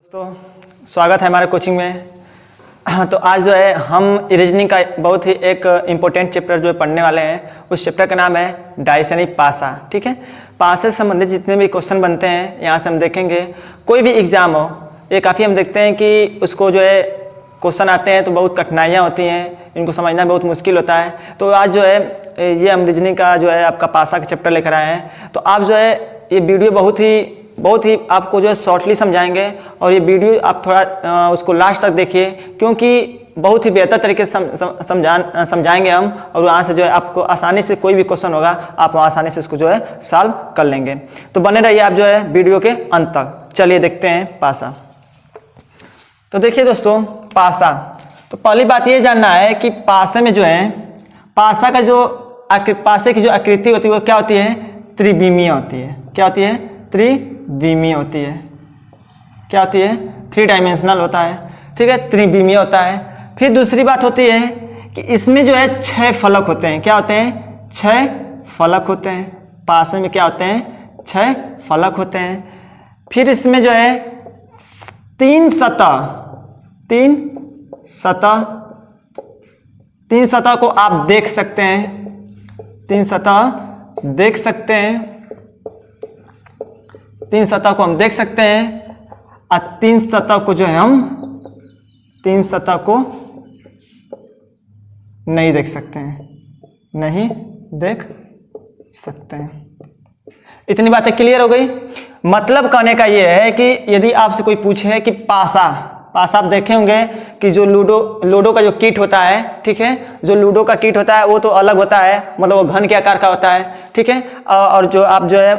दोस्तों स्वागत है हमारे कोचिंग में। तो आज जो है हम रीजनिंग का बहुत ही एक इम्पोर्टेंट चैप्टर जो है पढ़ने वाले हैं। उस चैप्टर का नाम है डाइस यानी पासा। ठीक है, पासे से संबंधित जितने भी क्वेश्चन बनते हैं यहाँ से हम देखेंगे। कोई भी एग्जाम हो, ये काफ़ी हम देखते हैं कि उसको जो है क्वेश्चन आते हैं तो बहुत कठिनाइयाँ होती हैं, इनको समझना बहुत मुश्किल होता है। तो आज जो है ये हम रीजनिंग का जो है आपका पासा का चैप्टर लेकर आए हैं। तो आप जो है ये वीडियो बहुत ही आपको जो है शॉर्टली समझाएंगे और ये वीडियो आप थोड़ा उसको लास्ट तक देखिए, क्योंकि बहुत ही बेहतर तरीके से समझाएंगे हम। और वहाँ से जो है आपको आसानी से कोई भी क्वेश्चन होगा आप वहाँ आसानी से उसको जो है सॉल्व कर लेंगे। तो बने रहिए आप जो है वीडियो के अंत तक। चलिए देखते हैं पासा। तो देखिए दोस्तों, पासा, तो पहली बात ये जानना है कि पासे में जो है पासा का जो पासे की जो आकृति होती है वो क्या होती है? त्रिविमीय होती है। क्या होती है? त्रिविमीय होती है। क्या होती है? 3 डायमेंशनल होता है। ठीक है, त्रिविमीय होता है। फिर दूसरी बात होती है कि इसमें जो है 6 फलक होते हैं। क्या होते हैं? 6 फलक होते हैं। पासे में क्या होते हैं? 6 फलक होते हैं। फिर इसमें जो है 3 सतह को आप देख सकते हैं। 3 सतह देख सकते हैं। 3 सतह को हम देख सकते हैं और 3 सतह को जो है हम 3 सतह को नहीं देख सकते हैं। नहीं देख सकते हैं। इतनी बातें क्लियर हो गई। मतलब कहने का ये है कि यदि आपसे कोई पूछे कि पासा आप देखे होंगे कि जो लूडो का जो किट होता है, ठीक है, जो लूडो का किट होता है वो तो अलग होता है, मतलब वो घन के आकार का होता है। ठीक है, और जो आप जो है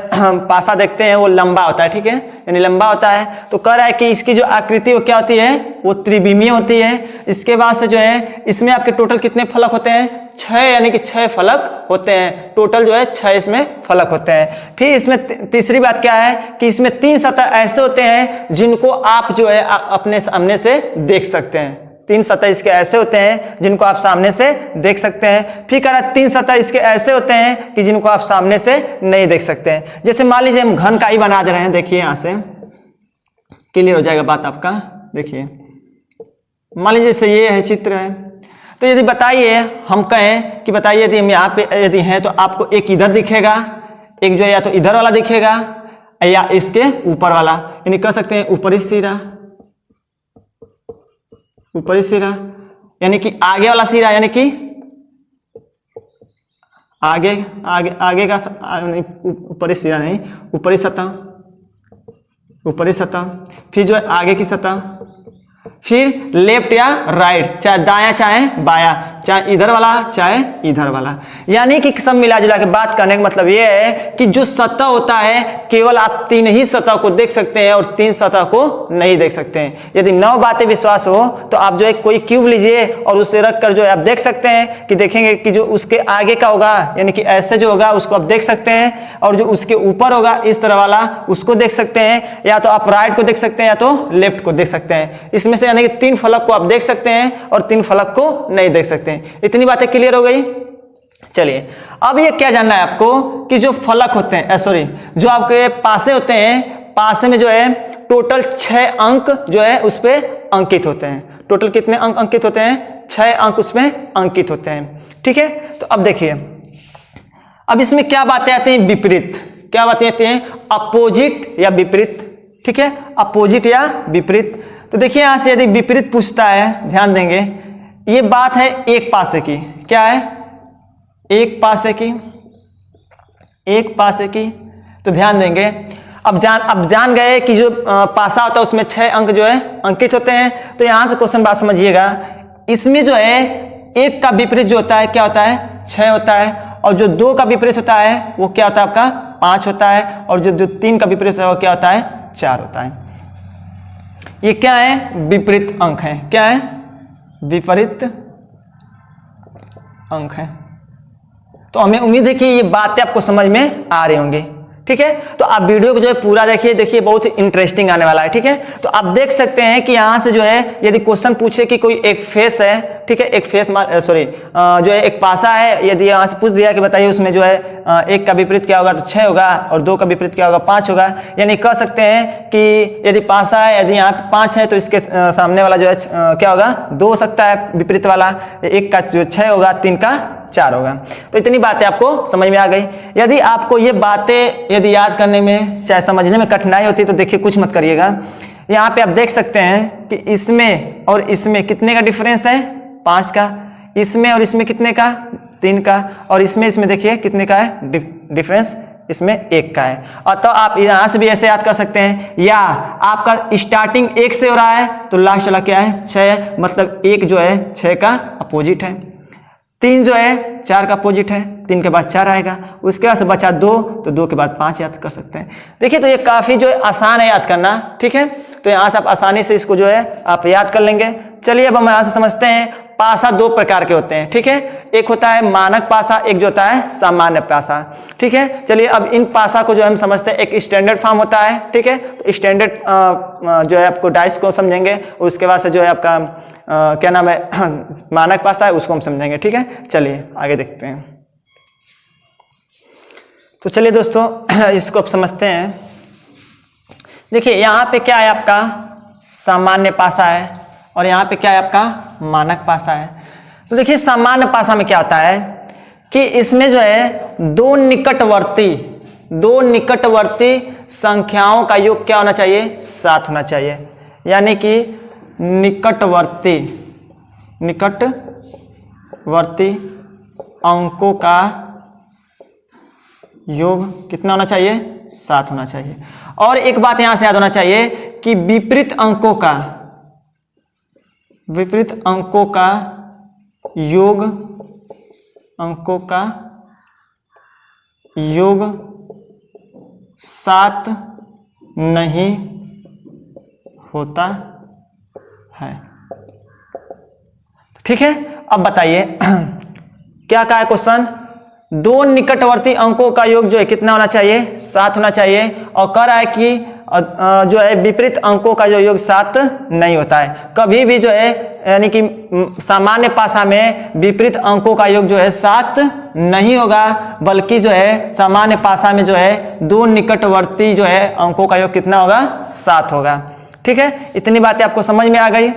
पासा देखते हैं वो लंबा होता है। ठीक है, यानी लंबा होता है। तो कह रहा है कि इसकी जो आकृति वो क्या होती है? वो त्रिविमीय होती है। इसके बाद से जो है इसमें आपके टोटल कितने फलक होते हैं? 6, यानी कि 6 फलक होते हैं। टोटल जो है 6 इसमें फलक होते हैं। फिर इसमें तीसरी बात क्या है कि इसमें 3 सतह ऐसे होते हैं जिनको आप जो है अपने सामने से देख सकते हैं। 3 सतह इसके ऐसे होते हैं जिनको आप सामने से देख सकते हैं। फिर कह रहा है 3 सतह इसके ऐसे होते हैं कि जिनको आप सामने से नहीं देख सकते हैं। जैसे मान लीजिए हम घन का ही बना दे रहे हैं। देखिए यहाँ से क्लियर हो जाएगा बात आपका। देखिए मान लीजिए जैसे ये है चित्र है, तो यदि बताइए हम कहें कि बताइए यदि हम यहाँ पे यदि हैं तो आपको एक इधर दिखेगा, एक जो है या तो इधर वाला दिखेगा या इसके ऊपर वाला, यानी कह सकते हैं ऊपरी सिरा, यानी कि आगे वाला सिरा, यानी कि आगे का ऊपरी सिरा नहीं, ऊपरी सतह। फिर जो है आगे की सतह। फिर लेफ्ट या राइट, चाहे दायां चाहे बायां, चाहे इधर वाला चाहे इधर वाला। यानी कि सब मिला जुला के बात करने का मतलब यह है कि जो सतह होता है केवल आप 3 ही सतह को देख सकते हैं और 3 सतह को नहीं देख सकते हैं। यदि 9 बातें विश्वास हो तो आप जो है कोई क्यूब लीजिए और उसे रख कर जो है आप देख सकते हैं कि देखेंगे कि जो उसके आगे का होगा, यानी कि ऐसे जो होगा उसको आप देख सकते हैं, और जो उसके ऊपर होगा इस तरह वाला उसको देख सकते हैं, या तो आप राइट को देख सकते हैं या तो लेफ्ट को देख सकते हैं। इसमें से यानी कि 3 फलक को आप देख सकते हैं और 3 फलक को नहीं देख सकते हैं। इतनी बातें क्लियर हो गई। चलिए अब ये क्या जानना है आपको कि जो फलक होते हैं जो आपके पासे होते हैं, पासे में जो है टोटल 6 अंक जो है उस पे अंकित होते हैं। टोटल कितने अंक अंकित होते हैं? 6 अंक उसमें अंकित होते हैं। ठीक है, तो अब देखिए अब इसमें क्या बातें आती हैं? विपरीत। क्या बातें आती हैं? अपोजिट या विपरीत। ठीक है, अपोजिट या विपरीत। तो देखिए यहां से यदि विपरीत पूछता है, ध्यान देंगे, ये बात है एक पासे की। क्या है? एक पासे की। तो ध्यान देंगे, अब जान गए कि जो पासा होता है उसमें 6 अंक जो है अंकित होते हैं। तो यहां से क्वेश्चन बात समझिएगा, इसमें जो है 1 का विपरीत जो होता है क्या होता है? 6 होता है, और जो 2 का विपरीत होता है वो क्या होता है आपका? 5 होता है, और जो 3 का विपरीत होता है वो क्या होता है? 4 होता है। ये क्या है? विपरीत अंक है। क्या है? विपरीत अंक है। तो हमें उम्मीद है कि ये बातें आपको समझ में आ रही होंगी। ठीक है, तो आप वीडियो को जो है पूरा देखिए बहुत ही इंटरेस्टिंग आने वाला है। ठीक है, तो आप देख सकते हैं कि यहां से जो है यदि क्वेश्चन पूछे कि कोई एक फेस है, ठीक है। एक फेस जो है एक पासा है, यदि यहाँ से पूछ दिया कि बताइए उसमें जो है एक का विपरीत क्या होगा तो 6 होगा और 2 का विपरीत क्या होगा 5 होगा। यानी कह सकते हैं कि यदि पासा है, यदि यहाँ पे 5 है तो इसके सामने वाला जो है क्या होगा 2 हो सकता है विपरीत वाला, एक का जो 6 होगा, 3 का 4 होगा। तो इतनी बातें आपको समझ में आ गई। यदि आपको ये बातें यदि याद करने में चाहे समझने में कठिनाई होती है तो देखिए कुछ मत करिएगा। यहाँ पे आप देख सकते हैं कि इसमें और इसमें कितने का डिफरेंस है 5 का, इसमें और इसमें कितने का 3 का, और इसमें देखिए कितने का है डिफरेंस, इसमें 1 का है। और तो आप यहां से भी ऐसे याद कर सकते हैं, या आपका स्टार्टिंग 1 से हो रहा है तो लास्ट वाला क्या है 6 है, मतलब 1 जो है 6 का अपोजिट है, 3 जो है 4 का अपोजिट है, 3 के बाद 4 आएगा, उसके बाद से बचा 2 तो 2 के बाद 5 याद कर सकते हैं। देखिए तो ये काफी जो है आसान है याद करना, ठीक है। तो यहाँ से आप आसानी से इसको जो है आप याद कर लेंगे। चलिए अब हम यहाँ से समझते हैं पासा 2 प्रकार के होते हैं, ठीक है। एक होता है मानक पासा, एक जो होता है सामान्य पासा, ठीक है। चलिए अब इन पासा को जो हम समझते हैं, एक स्टैंडर्ड फॉर्म होता है, ठीक है। तो स्टैंडर्ड जो है आपको डाइस को समझेंगे, उसके बाद से जो है आपका क्या नाम है मानक पासा है उसको हम समझेंगे, ठीक है। चलिए आगे देखते हैं। तो चलिए दोस्तों इसको अब समझते हैं। देखिए यहाँ पे क्या है आपका सामान्य पासा है और यहाँ पे क्या है आपका मानक पासा है। तो देखिए सामान्य पासा में क्या होता है कि इसमें जो है दो निकटवर्ती संख्याओं का योग क्या होना चाहिए 7 होना चाहिए। यानी कि निकटवर्ती अंकों का योग कितना होना चाहिए 7 होना चाहिए। और एक बात यहां से याद होना चाहिए कि विपरीत अंकों का योग 7 नहीं होता है, ठीक है। अब बताइए क्या कहा है क्वेश्चन, दो निकटवर्ती अंकों का योग जो है कितना होना चाहिए 7 होना चाहिए, और कह रहा है कि जो है विपरीत अंकों का जो योग 7 नहीं होता है कभी भी जो है, यानी कि सामान्य पासा में विपरीत अंकों का योग जो है 7 नहीं होगा, बल्कि जो है सामान्य पासा में जो है दो निकटवर्ती जो है अंकों का योग कितना होगा 7 होगा, ठीक है। इतनी बातें आपको समझ में आ गई।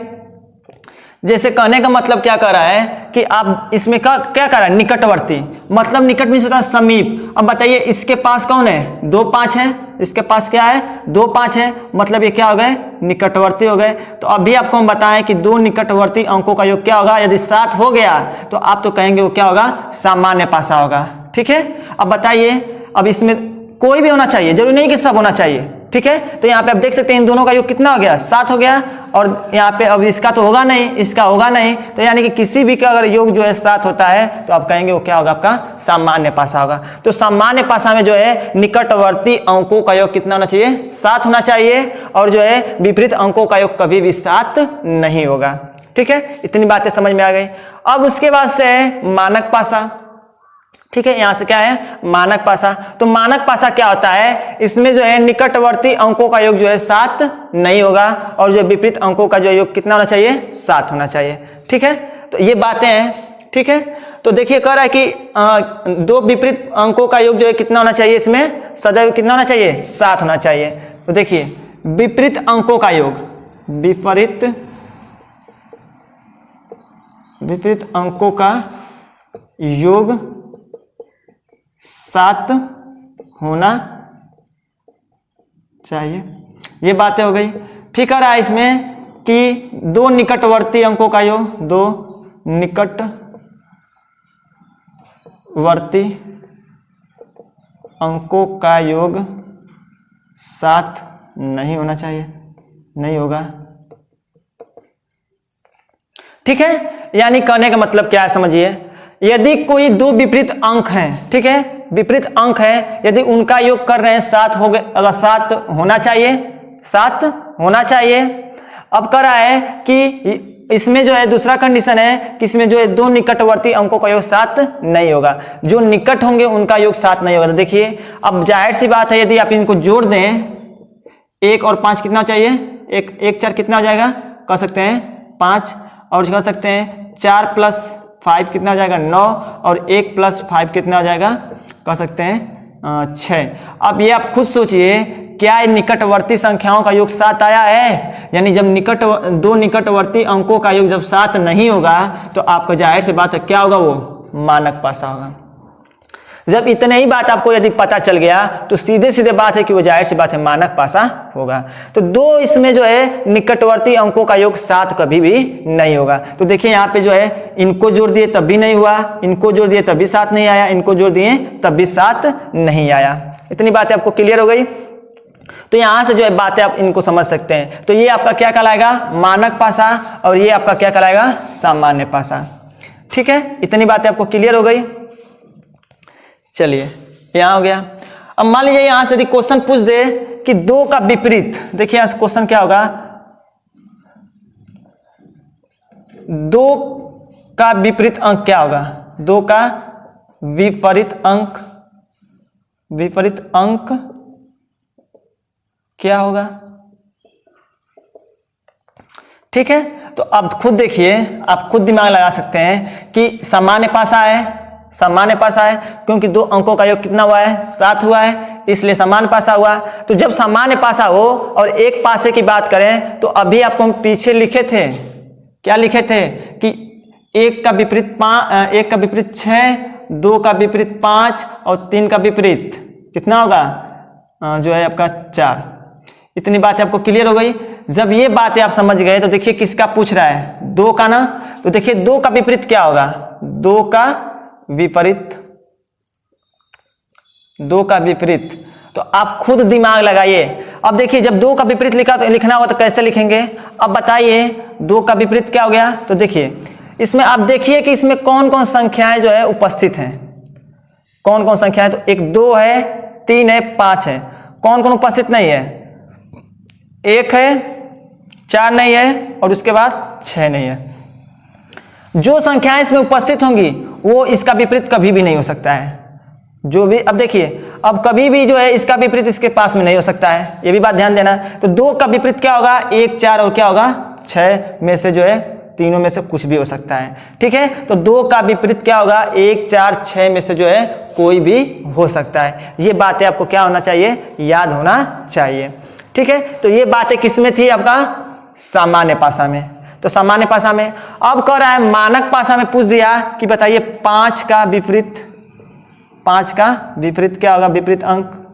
जैसे कहने का मतलब क्या कर रहा है कि आप इसमें क्या कर रहा है निकटवर्ती, मतलब निकट में होता है समीप। अब बताइए इसके पास कौन है 2 5 है, इसके पास क्या है 2 5 है, मतलब ये क्या हो गए निकटवर्ती हो गए। तो अभी आपको हम बताएं कि दो निकटवर्ती अंकों का योग क्या होगा, यदि 7 हो गया तो आप तो कहेंगे वो क्या होगा सामान्य पासा होगा, ठीक है। अब बताइए अब इसमें कोई भी होना चाहिए, जरूरी नहीं कि सब होना चाहिए, ठीक है। तो यहाँ पे आप देख सकते हैं इन दोनों का योग कितना हो गया 7 हो गया, और यहाँ पे अब इसका तो होगा नहीं, इसका होगा नहीं, तो यानी कि किसी भी का अगर योग जो है 7 होता है तो आप कहेंगे वो क्या होगा आपका सामान्य पासा होगा। तो सामान्य पासा में जो है निकटवर्ती अंकों का योग कितना होना चाहिए 7 होना चाहिए, और जो है विपरीत अंकों का योग कभी भी 7 नहीं होगा, ठीक है। इतनी बातें समझ में आ गई। अब उसके बाद से है मानक पासा, ठीक है। यहां से क्या है मानक पासा। तो मानक पासा क्या होता है, इसमें जो है निकटवर्ती अंकों का योग जो है 7 नहीं होगा, और जो विपरीत अंकों का जो योग कितना होना चाहिए 7 होना चाहिए, ठीक है। तो ये बातें हैं, ठीक है। तो देखिए कह रहा है कि दो विपरीत अंकों का योग जो है कितना होना चाहिए, इसमें सदैव कितना होना चाहिए 7 होना चाहिए। तो देखिए विपरीत अंकों का योग, विपरीत अंकों का योग 7 होना चाहिए, ये बातें हो गई। फिर कह रहा है इसमें कि दो निकटवर्ती अंकों का योग, दो निकटवर्ती अंकों का योग 7 नहीं होना चाहिए, नहीं होगा, ठीक है। यानी कहने का मतलब क्या है समझिए, यदि कोई दो विपरीत अंक हैं, ठीक है, विपरीत अंक है, यदि उनका योग कर रहे हैं 7 हो गए, अगर 7 होना चाहिए, 7 होना चाहिए। अब कह रहा है कि इसमें जो है दूसरा कंडीशन है कि इसमें जो है दो निकटवर्ती अंकों का योग 7 नहीं होगा, जो निकट होंगे उनका योग 7 नहीं होगा। तो देखिए अब जाहिर सी बात है, यदि आप इनको जोड़ दें 1 और 5 कितना चाहिए, 1 4 कितना हो जाएगा, कह सकते हैं 5, और कर सकते हैं 4 + 5 कितना हो जाएगा 9 और 1 + 5 कितना हो जाएगा कह सकते हैं 6। अब ये आप खुद सोचिए, क्या निकटवर्ती संख्याओं का योग 7 आया है? यानी जब दो निकटवर्ती अंकों का योग जब 7 नहीं होगा तो आपको जाहिर सी बात है क्या होगा, वो मानक पासा होगा। जब इतने ही बात आपको यदि पता चल गया तो सीधे सीधे बात है कि वो जाहिर सी बात है मानक पासा होगा। तो दो इसमें जो है निकटवर्ती अंकों का योग 7 कभी भी नहीं होगा। तो देखिए यहाँ पे जो है इनको जोड़ दिए तब भी नहीं हुआ, इनको जोड़ दिए तब भी 7 नहीं आया, इनको जोड़ दिए तब भी 7 नहीं आया। इतनी बातें आपको क्लियर हो गई। तो यहां से जो है बातें आप इनको समझ सकते हैं। तो ये आपका क्या कहलाएगा, मानक पासा, और ये आपका क्या कहलाएगा, सामान्य पासा। ठीक है, इतनी बातें आपको क्लियर हो गई। चलिए यहां हो गया। अब मान लीजिए यहां से यदि क्वेश्चन पूछ दे कि 2 का विपरीत, देखिए यहां क्वेश्चन क्या होगा, 2 का विपरीत अंक क्या होगा, 2 का विपरीत अंक क्या होगा। ठीक है, तो अब खुद देखिए, आप खुद दिमाग लगा सकते हैं कि सामान्य पासा है, सामान्य पासा है क्योंकि 2 अंकों का योग कितना हुआ है, 7 हुआ है, इसलिए सामान्य पासा हुआ। तो जब सामान्य पासा हो और एक पासे की बात करें तो अभी आपको हम पीछे लिखे थे, क्या लिखे थे कि 1 का विपरीत 6, 2 का विपरीत 5 और 3 का विपरीत कितना होगा, जो है आपका 4। इतनी बातें आपको क्लियर हो गई। जब ये बातें आप समझ गए तो देखिए किसका पूछ रहा है, 2 का ना। तो देखिए 2 का विपरीत क्या होगा, 2 का विपरीत। तो आप खुद दिमाग लगाइए। अब देखिए जब 2 का विपरीत लिखना होगा तो कैसे लिखेंगे। अब बताइए 2 का विपरीत क्या हो गया। तो देखिए इसमें आप देखिए कि इसमें कौन कौन संख्याएं जो है उपस्थित हैं, कौन कौन संख्याएं। तो 1 2 है, 3 है, 5 है। कौन कौन उपस्थित नहीं है, 1 है, 4 नहीं है और उसके बाद 6 नहीं है। जो संख्याएं इसमें उपस्थित होंगी वो इसका विपरीत कभी भी नहीं हो सकता है। जो भी, अब देखिए अब कभी भी जो है इसका विपरीत इसके पास में नहीं हो सकता है, ये भी बात ध्यान देना। तो 2 का विपरीत क्या होगा, 1 4 और क्या होगा 6 में से जो है, तीनों में से कुछ भी हो सकता है। ठीक है, तो 2 का विपरीत क्या होगा, 1 4 6 में से जो है कोई भी हो सकता है। ये बातें आपको क्या होना चाहिए, याद होना चाहिए। ठीक है, तो ये बातें किसमें थी, आपका सामान्य पासा में। तो सामान्य पासा में अब कह रहा है मानक पासा में पूछ दिया कि बताइए 5 का विपरीत क्या होगा, विपरीत अंक।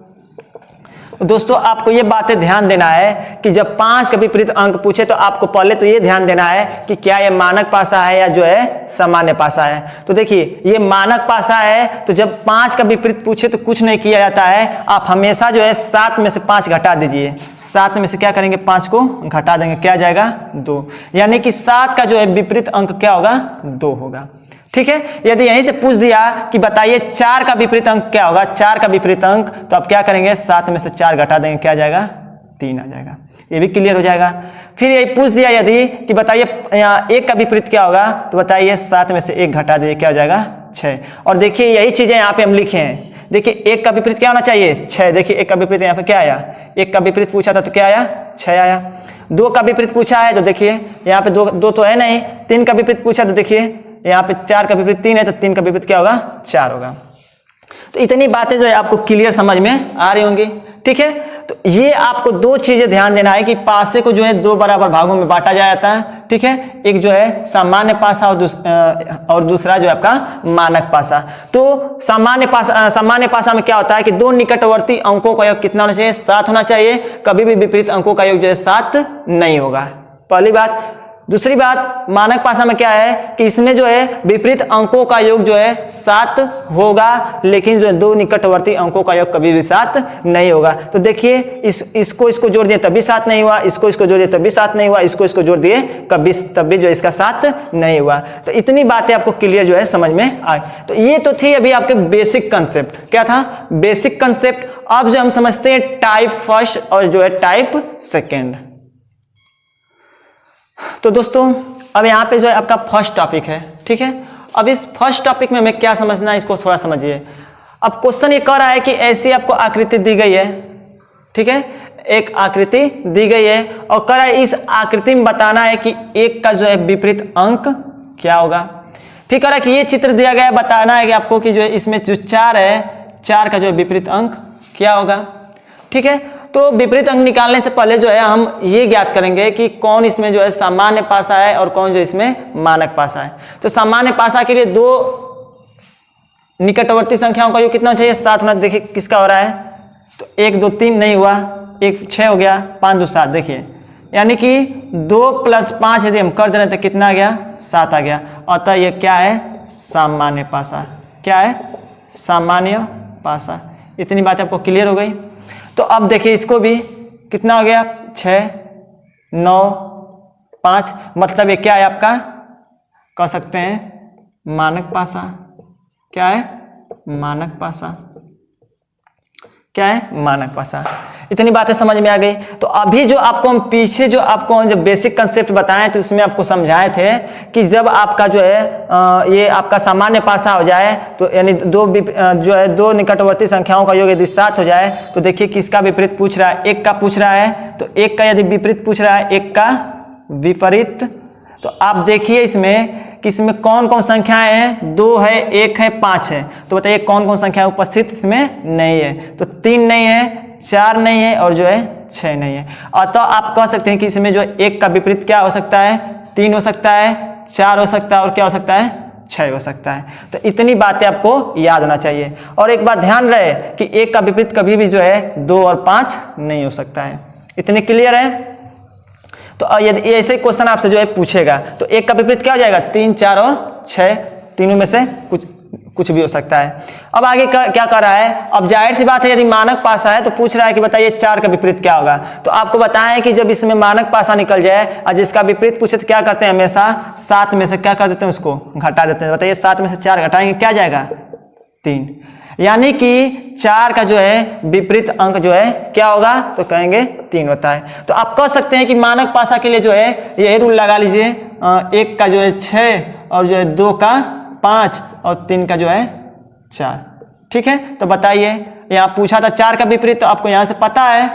दोस्तों आपको ये बातें ध्यान देना है कि जब 5 का विपरीत अंक पूछे तो आपको पहले तो ये ध्यान देना है कि क्या ये मानक पासा है या जो है सामान्य पासा है। तो देखिए ये मानक पासा है, तो जब 5 का विपरीत पूछे तो कुछ नहीं किया जाता है, आप हमेशा जो है 7 में से 5 घटा दीजिए। 7 में से क्या करेंगे, 5 को घटा देंगे, क्या जाएगा 2। यानी कि 7 का जो है विपरीत अंक क्या होगा, 2 होगा। ठीक है, यदि यहीं से पूछ दिया कि बताइए 4 का विपरीत अंक क्या होगा, 4 का विपरीत अंक, तो आप क्या करेंगे, 7 में से 4 घटा देंगे, क्या जाएगा 3 आ जाएगा। ये भी क्लियर हो जाएगा। फिर यही पूछ दिया यदि कि बताइए यहाँ 1 का विपरीत क्या होगा, तो बताइए 7 में से 1 घटा दीजिए, क्या हो जाएगा 6। और देखिए यही चीजें यहाँ पे हम लिखे हैं। देखिए 1 का विपरीत क्या होना चाहिए, 6। देखिए 1 का विपरीत यहाँ पे क्या आया, 1 का विपरीत पूछा था तो क्या आया, 6 आया। 2 का विपरीत पूछा है तो देखिए यहाँ पे 2 तो है नहीं। 3 का विपरीत पूछा तो देखिए यहाँ पे 4 का विपरीत 3 है तो 3 का विपरीत क्या होगा, 4 होगा। तो इतनी बातें जो है आपको क्लियर समझ में आ रही होंगी। ठीक है, तो ये आपको 2 चीजें ध्यान देना है कि पासे को जो है 2 बराबर भागों में बांटा जाता है। ठीक है, एक जो है सामान्य पासा और दूसरा जो है आपका मानक पासा। तो सामान्य पासा में क्या होता है कि 2 निकटवर्ती अंकों का योग कितना होना चाहिए, 7 होना चाहिए। कभी भी विपरीत अंकों का योग जो है 7 नहीं होगा, पहली बात। दूसरी बात, मानक पासा में क्या है कि इसमें जो है विपरीत अंकों का योग जो है 7 होगा, लेकिन जो है 2 निकटवर्ती अंकों का योग कभी भी 7 नहीं होगा। तो देखिए इसको जोड़ दिए तभी 7 नहीं हुआ, इसको जोड़ दिए तभी 7 नहीं हुआ, इसको जोड़ दिए तब भी जो इसका 7 नहीं हुआ। तो इतनी बातें आपको क्लियर जो है समझ में आ। तो ये तो थी अभी आपके बेसिक कंसेप्ट। क्या था, बेसिक कंसेप्ट। अब जो हम समझते हैं टाइप फर्स्ट और जो है टाइप सेकेंड। तो दोस्तों अब यहाँ पे जो है आपका फर्स्ट टॉपिक है। ठीक है, अब इस फर्स्ट टॉपिक में हमें क्या समझना है, इसको थोड़ा समझिए। अब क्वेश्चन ये कह रहा है कि ऐसी आपको आकृति दी गई है। ठीक है, एक आकृति दी गई है और कह रहा है इस आकृति में बताना है कि 1 का जो है विपरीत अंक क्या होगा। फिर कह रहा है कि ये चित्र दिया गया है, बताना है कि आपको कि जो है इसमें जो 4 है 4 का जो है विपरीत अंक क्या होगा। ठीक है, तो विपरीत अंक निकालने से पहले जो है हम ये ज्ञात करेंगे कि कौन इसमें जो है सामान्य पासा है और कौन जो इसमें मानक पासा है। तो सामान्य पासा के लिए 2 निकटवर्ती संख्याओं का योग कितना चाहिए 7 होना। देखिए किसका हो रहा है, तो 1 2 3 नहीं हुआ, 1 6 हो गया, 5 2 7। देखिए यानी कि 2 + 5 यदि हम कर दे रहे तो कितना आ गया 7 आ गया। अतः ये क्या है सामान्य पासा। क्या है सामान्य पासा। इतनी बात आपको क्लियर हो गई। तो अब देखिए इसको भी कितना हो गया 6 9 5, मतलब ये क्या है आपका कह सकते हैं मानक पासा। क्या है मानक पासा। क्या है मानक पासा। इतनी बातें समझ में आ गई। तो अभी जो आपको हम पीछे जो आपको जो बेसिक कंसेप्ट बताए थे उसमें आपको समझाए थे कि जब आपका जो है ये आपका सामान्य पासा हो जाए तो यानी जो है 2 निकटवर्ती संख्याओं का योग यदि 7 हो जाए तो देखिए किसका विपरीत पूछ रहा है 1 का पूछ रहा है। तो 1 का यदि विपरीत पूछ रहा है 1 का विपरीत, तो आप देखिए इसमें कि इसमें कौन कौन संख्याएं हैं 2 है 1 है 5 है। तो बताइए कौन कौन संख्या उपस्थित इसमें नहीं है। तो 3 नहीं है, 4 नहीं है और जो है 6 नहीं है। अतः आप कह सकते हैं कि इसमें जो 1 का विपरीत क्या हो सकता है 3 हो सकता है, 4 हो सकता है और क्या हो सकता है 6 हो सकता है। तो इतनी बातें आपको याद होना चाहिए। और एक बात ध्यान रहे कि 1 का विपरीत कभी भी जो है 2 और 5 नहीं हो सकता है। इतनी क्लियर है। तो यदि ऐसे क्वेश्चन आपसे जो है पूछेगा तो 1 का विपरीत क्या हो जाएगा 3 4 और 6, तीनों में से कुछ भी हो सकता है। अब आगे क्या कर रहा है, अब जाहिर सी बात है यदि मानक पासा है तो पूछ रहा है कि बताइए 4 का विपरीत क्या होगा। तो आपको बताएं कि जब इसमें मानक पासा निकल जाए और जिसका विपरीत पूछे तो क्या करते हैं हमेशा 7 में से क्या कर देते हैं उसको घटा देते हैं। बताइए 7 में से 4 घटाएंगे क्या जाएगा 3, यानी कि 4 का जो है विपरीत अंक जो है क्या होगा तो कहेंगे 3 होता है। तो आप कह सकते हैं कि मानक पासा के लिए जो है ये रूल लगा लीजिए 1 का जो है 6 और जो है 2 का 5 और 3 का जो है 4। ठीक है, तो बताइए यहाँ पूछा था 4 का विपरीत, तो आपको यहाँ से पता है,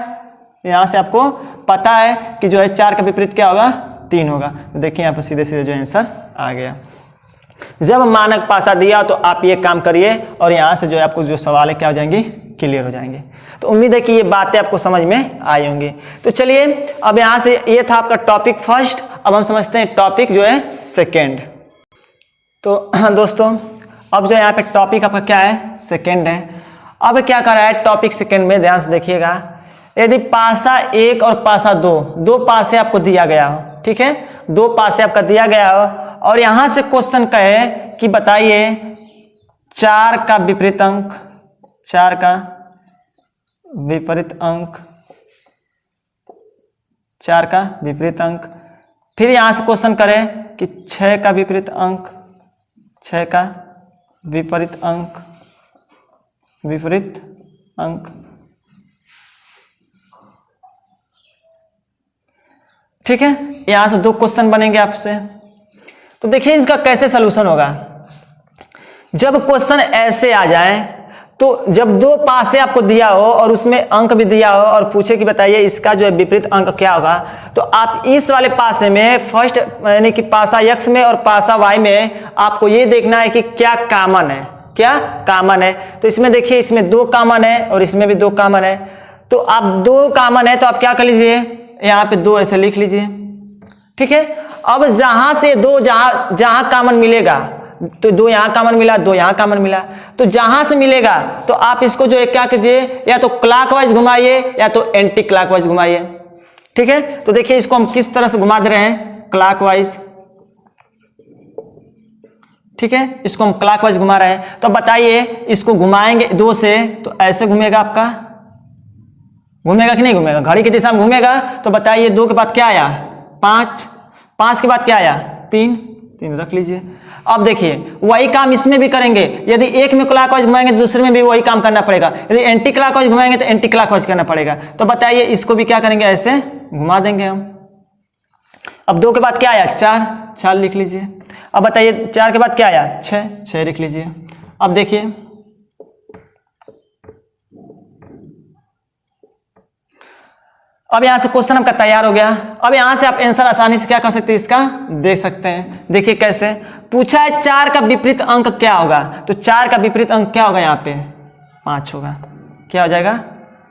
यहाँ से आपको पता है कि जो है 4 का विपरीत क्या होगा 3 होगा। तो देखिए यहाँ पर सीधे सीधे जो आंसर आ गया। जब मानक पासा दिया तो आप ये काम करिए और यहाँ से जो है आपको जो सवाल है क्या हो जाएंगी क्लियर हो जाएंगे। तो उम्मीद है कि ये बातें आपको समझ में आई होंगी। तो चलिए अब यहाँ से ये था आपका टॉपिक फर्स्ट। अब हम समझते हैं टॉपिक जो है सेकेंड। तो दोस्तों अब जो यहाँ पे टॉपिक आपका क्या है सेकेंड है। अब क्या कर रहा है टॉपिक सेकेंड में ध्यान से देखिएगा। यदि पासा 1 और पासा 2 पासे आपको दिया गया हो, ठीक है 2 पासे आपका दिया गया हो और यहां से क्वेश्चन कहे कि बताइए 4 का विपरीत अंक, 4 का विपरीत अंक, 4 का विपरीत अंक। फिर यहां से क्वेश्चन करे कि 6 का विपरीत अंक, 6 का विपरीत अंक, विपरीत अंक। ठीक है, यहां से 2 क्वेश्चन बनेंगे आपसे। तो देखिए इसका कैसे सलूशन होगा। जब क्वेश्चन ऐसे आ जाए तो जब 2 पासे आपको दिया हो और उसमें अंक भी दिया हो और पूछे कि बताइए इसका जो है विपरीत अंक क्या होगा, तो आप इस वाले पासे में फर्स्ट यानी कि पासा x में और पासा y में आपको ये देखना है कि क्या कॉमन है, क्या कॉमन है। तो इसमें देखिए इसमें 2 कॉमन है और इसमें भी 2 कॉमन है। तो आप 2 कॉमन है तो आप क्या कर लीजिए यहाँ पे 2 ऐसे लिख लीजिए। ठीक है, अब जहां से 2 जहां कॉमन मिलेगा तो 2 यहां कॉमन मिला, 2 यहां कॉमन मिला, तो जहां से मिलेगा तो आप इसको जो है क्या कीजिए या तो क्लॉकवाइज घुमाइए या तो एंटी क्लॉकवाइज घुमाइए। ठीक है, तो देखिए इसको हम किस तरह से घुमा दे रहे हैं क्लॉकवाइज। ठीक है, इसको हम क्लॉकवाइज घुमा रहे हैं। तो बताइए इसको घुमाएंगे 2 से तो ऐसे घूमेगा, आपका घूमेगा कि नहीं घूमेगा, घड़ी की दिशा में घूमेगा। तो बताइए 2 के बाद क्या आया 5, 5 के बाद क्या आया 3, 3 रख लीजिए। अब देखिए वही काम इसमें भी करेंगे। यदि एक में क्लॉकवाइज घुमाएंगे दूसरे में भी वही काम करना पड़ेगा। यदि एंटी क्लॉकवाइज घुमाएंगे तो एंटी क्लॉकवाइज करना पड़ेगा। तो बताइए इसको भी क्या करेंगे ऐसे घुमा देंगे हम। अब 2 के बाद क्या आया 4, 4 लिख लीजिए। अब बताइए 4 के बाद क्या आया 6, 6 लिख लीजिए। अब देखिए अब यहां से क्वेश्चन आपका तैयार हो गया। अब यहां से आप आंसर आसानी से क्या कर सकते हैं, इसका देख सकते हैं। देखिए कैसे पूछा है, 4 का विपरीत अंक क्या होगा। तो 4 का विपरीत अंक क्या होगा, यहाँ पे 5 होगा। क्या हो जाएगा,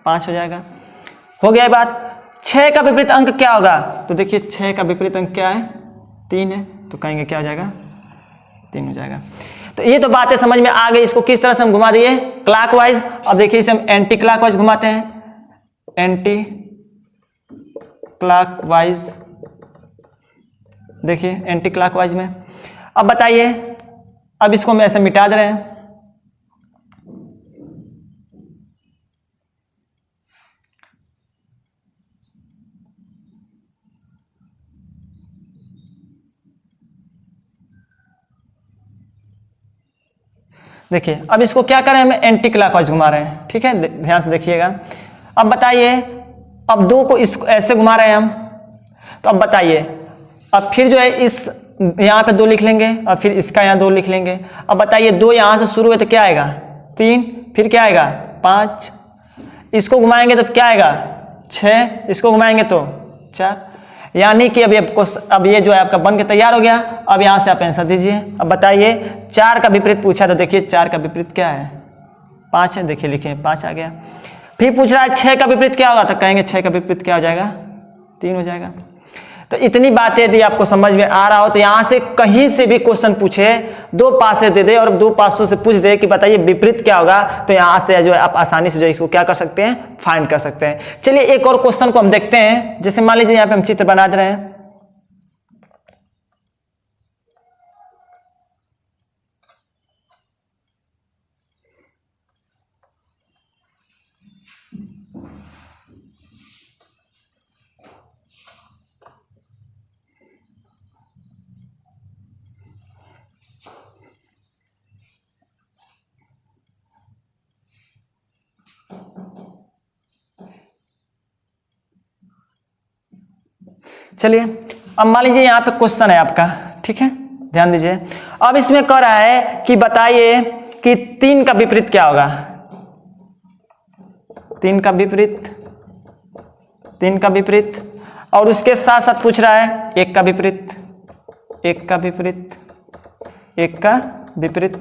5 हो जाएगा। हो गया बात। 6 का विपरीत अंक क्या होगा, तो देखिए 6 का विपरीत अंक क्या है, 3 है, तो कहेंगे क्या हो जाएगा, 3 हो जाएगा। तो ये तो बातें समझ में आ गई। इसको किस तरह से हम घुमा दिए, क्लॉकवाइज। अब देखिए इसे हम एंटी क्लॉकवाइज घुमाते हैं, एंटी क्लॉकवाइज। देखिए एंटी क्लॉकवाइज में। अब बताइए, अब इसको हम ऐसे मिटा दे रहे हैं। देखिए अब इसको क्या करें, हम एंटी क्लॉकवाइज घुमा रहे हैं। ठीक है, ध्यान से देखिएगा। अब बताइए, अब 2 को इसको ऐसे घुमा रहे हैं हम, तो अब बताइए, अब फिर जो है इस यहाँ पे 2 लिख लेंगे और फिर इसका यहाँ 2 लिख लेंगे। अब बताइए 2 यहाँ से शुरू है तो क्या आएगा, 3, फिर क्या आएगा 5, इसको घुमाएंगे तो क्या आएगा 6, इसको घुमाएंगे तो 4। यानी कि अब ये जो है आपका बन के तैयार हो गया। अब यहाँ से आप आंसर दीजिए। अब बताइए 4 का विपरीत पूछा, तो देखिए 4 का विपरीत क्या है, 5 है। देखिए लिखे 5 आ गया। फिर पूछ रहा है 6 का विपरीत क्या होगा, तो कहेंगे 6 का विपरीत क्या हो जाएगा, 3 हो जाएगा। तो इतनी बातें यदि आपको समझ में आ रहा हो तो यहाँ से कहीं से भी क्वेश्चन पूछे, 2 पासे दे दे और 2 पासों से पूछ दे कि बताइए विपरीत क्या होगा, तो यहाँ से जो है आप आसानी से जो इसको क्या कर सकते हैं, फाइंड कर सकते हैं। चलिए एक और क्वेश्चन को हम देखते हैं। जैसे मान लीजिए यहाँ पे हम चित्र बना दे रहे हैं। चलिए अब मान लीजिए यहाँ पे क्वेश्चन है आपका, ठीक है, ध्यान दीजिए। अब इसमें कह रहा है कि बताइए कि 3 का विपरीत क्या होगा। 3 का विपरीत, 3 का विपरीत, और उसके साथ साथ पूछ रहा है 1 का विपरीत, 1 का विपरीत, 1 का विपरीत।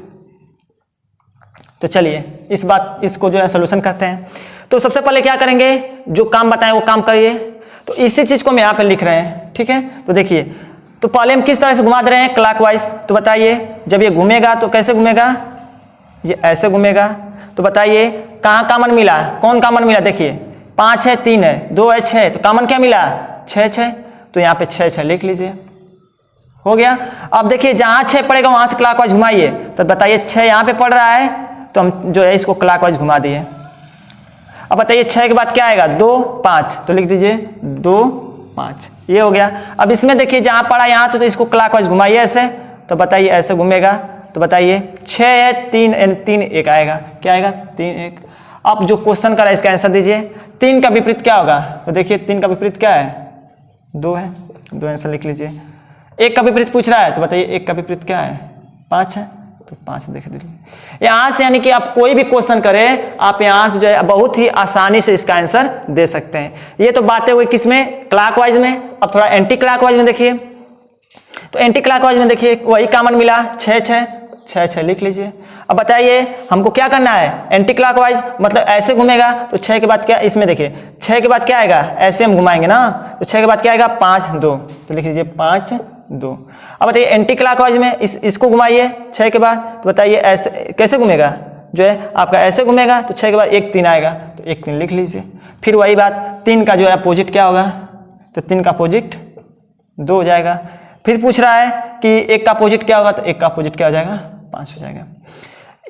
तो चलिए इसको जो है सोल्यूशन करते हैं। तो सबसे पहले क्या करेंगे, जो काम बताएं वो काम करिए। तो इसी चीज को हम यहाँ पे लिख रहे हैं, ठीक है। तो देखिए, तो पहले हम किस तरह से घुमा दे रहे हैं, क्लॉकवाइज। तो बताइए जब ये घूमेगा तो कैसे घूमेगा, ये ऐसे घूमेगा। तो बताइए कहाँ कॉमन मिला, कौन कॉमन मिला, देखिए 5 है, 3 है, 2 है, 6, तो कॉमन क्या मिला, 6, तो यहाँ पे 6 लिख लीजिए, हो गया। अब देखिए जहाँ 6 पड़ेगा वहां से क्लॉकवाइज घुमाइए। तो बताइए 6 यहाँ पे पड़ रहा है, तो हम जो है इसको क्लॉकवाइज घुमा दिए। अब बताइए 6 के बाद क्या आएगा, 2, 5, तो लिख दीजिए 2, 5, ये हो गया। अब इसमें देखिए जहां पड़ा यहाँ तो इसको क्लॉकवाइज घुमाइए ऐसे। तो बताइए ऐसे घूमेगा। तो बताइए 6 है, 3 1 आएगा, क्या आएगा, 3 1। अब जो क्वेश्चन करा इसका आंसर दीजिए। 3 का विपरीत क्या होगा, तो देखिए 3 का विपरीत क्या है, 2 है, 2 आंसर लिख लीजिए। 1 का विपरीत पूछ रहा है, तो बताइए 1 का विपरीत क्या है, 5 है, तो 5 देख दीजिए। यहां से यानी कि आप कोई भी क्वेश्चन करें, आप यहां से जो है बहुत ही आसानी से इसका आंसर दे सकते हैं। ये तो बातें हुई किसमें, क्लॉकवाइज में। अब थोड़ा एंटी क्लॉकवाइज में देखिए। तो एंटी क्लॉकवाइज में देखिए वही कॉमन मिला, 6 लिख लीजिए। अब बताइए हमको क्या करना है, एंटी क्लॉकवाइज मतलब ऐसे घूमेगा। तो 6 के बाद क्या, इसमें देखिए 6 के बाद क्या आएगा, ऐसे हम घुमाएंगे ना। तो 6 के बाद क्या आएगा, 5 2, तो लिख लीजिए 5 2। अब बताइए एंटी क्लॉकवाइज में इसको घुमाइए 6 के बाद। तो बताइए ऐसे कैसे घूमेगा, जो है आपका ऐसे घूमेगा। तो 6 के बाद 1 3 आएगा, तो 1 3 लिख लीजिए। फिर वही बात, 3 का जो है अपोजिट क्या होगा, तो 3 का अपोजिट 2 हो जाएगा। फिर पूछ रहा है कि 1 का अपोजिट क्या होगा, तो 1 का अपोजिट क्या हो जाएगा, 5 हो जाएगा।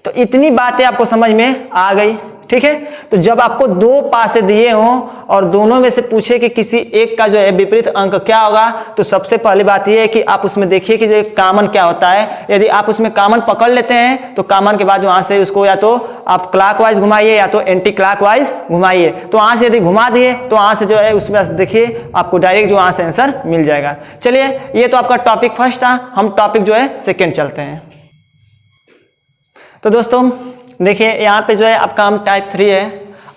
तो इतनी बातें आपको समझ में आ गई, ठीक है। तो जब आपको 2 पासे दिए हों और दोनों में से पूछे कि किसी एक का जो है विपरीत अंक क्या होगा, तो सबसे पहली बात यह है कि आप उसमें देखिए कि जो कॉमन क्या होता है। यदि आप उसमें कॉमन पकड़ लेते हैं तो कॉमन के बाद वहां से उसको या तो आप क्लॉकवाइज घुमाइए या तो एंटी क्लॉकवाइज घुमाइए। तो वहां से यदि घुमा दिए तो वहां से जो है उसमें देखिए आपको डायरेक्ट जो वहां से आंसर मिल जाएगा। चलिए ये तो आपका टॉपिक फर्स्ट था, हम टॉपिक जो है सेकेंड चलते हैं। तो दोस्तों देखिए यहाँ पे जो है आपका हम टाइप 3 है।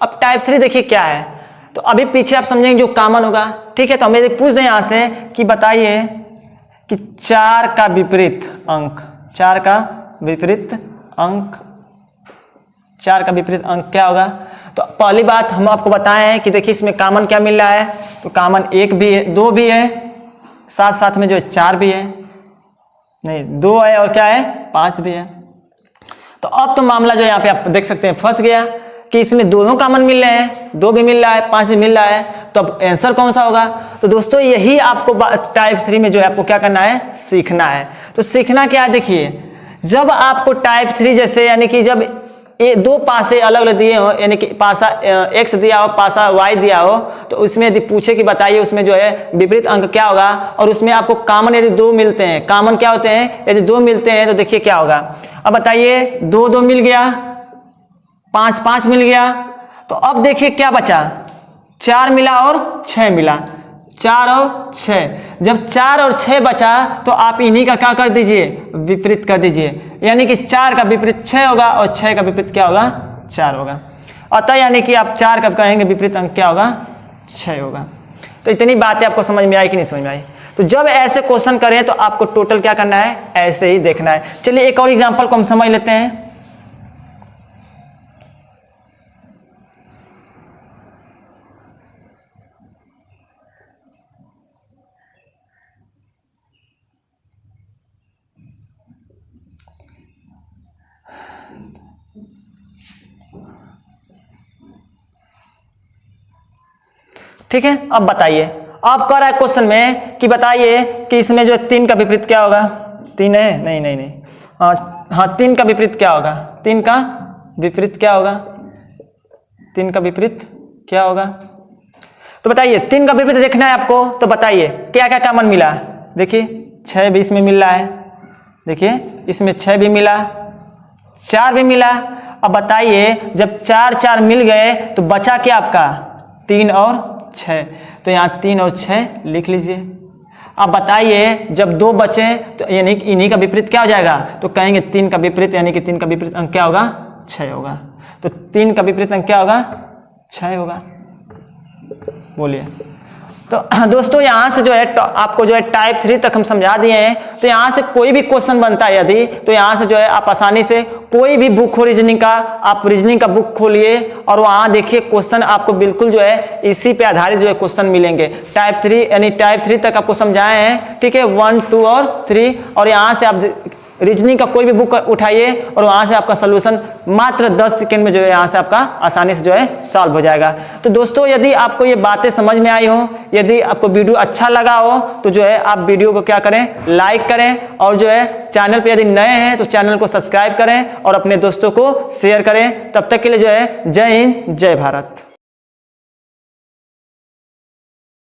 अब टाइप 3 देखिए क्या है, तो अभी पीछे आप समझेंगे जो कॉमन होगा, ठीक है। तो हमें यदि पूछ दें यहाँ से कि बताइए कि 4 का विपरीत अंक, 4 का विपरीत अंक, 4 का विपरीत अंक क्या होगा? तो पहली बात हम आपको बताएं कि देखिए इसमें कॉमन क्या मिल रहा है, तो कॉमन 1 भी है, 2 भी है, साथ साथ में जो है 4 भी है, नहीं 2 है और क्या है 5 भी है। तो अब तो मामला जो यहाँ पे आप देख सकते हैं फंस गया कि इसमें दोनों कॉमन मिल रहे हैं, 2 भी मिल रहा है, 5 भी मिल रहा है, तो अब आंसर कौन सा होगा? तो दोस्तों यही आपको टाइप 3 में जो है आपको क्या करना है, सीखना है। तो सीखना क्या है, देखिए जब आपको टाइप 3 जैसे यानी कि जब ये 2 पासे अलग अलग दिए हो, यानी कि पासा x दिया हो, पासा y दिया हो, तो उसमें यदि पूछे कि बताइए उसमें जो है विपरीत अंक क्या होगा, और उसमें आपको कॉमन यदि 2 मिलते हैं, कॉमन क्या होते हैं, यदि 2 मिलते हैं तो देखिए क्या होगा। अब बताइए 2 2 मिल गया, 5 5 मिल गया, तो अब देखिए क्या बचा, 4 मिला और 6 मिला, 4 और 6। जब 4 और 6 बचा तो आप इन्हीं का क्या कर दीजिए, विपरीत कर दीजिए, यानी कि 4 का विपरीत 6 होगा और 6 का विपरीत क्या होगा, 4 होगा। अतः यानी कि आप 4 कब कहेंगे विपरीत अंक क्या होगा, 6 होगा। तो इतनी बातें आपको समझ में आई कि नहीं समझ में आई? तो जब ऐसे क्वेश्चन करें तो आपको टोटल क्या करना है, ऐसे ही देखना है। चलिए एक और एग्जाम्पल को हम समझ लेते हैं। ठीक है, अब बताइए, अब कह रहा है क्वेश्चन में कि बताइए कि इसमें जो 3 का विपरीत क्या होगा, 3 है, नहीं नहीं नहीं, हाँ 3 का विपरीत क्या होगा, 3 का विपरीत क्या होगा, 3 का विपरीत क्या होगा? तो बताइए 3 का विपरीत देखना है आपको, तो बताइए क्या क्या कॉमन मिला। देखिए 6 भी इसमें मिल रहा है, देखिए इसमें 6 भी मिला, 4 भी मिला। अब बताइए जब 4 4 मिल गए तो बचा क्या आपका, 3 और 6, तो यहाँ 3 और 6 लिख लीजिए। अब बताइए जब 2 बचे तो यानी इन्हीं का विपरीत क्या हो जाएगा, तो कहेंगे 3 का विपरीत, यानी कि 3 का विपरीत अंक क्या होगा, 6 होगा। तो 3 का विपरीत अंक क्या होगा, 6 होगा। बोलिए। तो दोस्तों यहाँ से जो है आपको जो है टाइप 3 तक हम समझा दिए हैं। तो यहाँ से कोई भी क्वेश्चन बनता है यदि, तो यहाँ से जो है आप आसानी से कोई भी बुक हो रीजनिंग का, आप रीजनिंग का बुक खोलिए और वहाँ देखिए क्वेश्चन आपको बिल्कुल जो है इसी पे आधारित जो है क्वेश्चन मिलेंगे। टाइप 3 यानी टाइप 3 तक आपको समझाए हैं, ठीक है, 1 2 और 3। और यहाँ से आप रीजनिंग का कोई भी बुक उठाइए और वहां से आपका सोल्यूशन मात्र 10 सेकंड में जो है यहाँ से आपका आसानी से जो है सॉल्व हो जाएगा। तो दोस्तों यदि आपको ये बातें समझ में आई हो, यदि आपको वीडियो अच्छा लगा हो, तो जो है आप वीडियो को क्या करें, लाइक करें, और जो है चैनल पे यदि नए हैं तो चैनल को सब्सक्राइब करें और अपने दोस्तों को शेयर करें। तब तक के लिए जो है जय हिंद, जय भारत।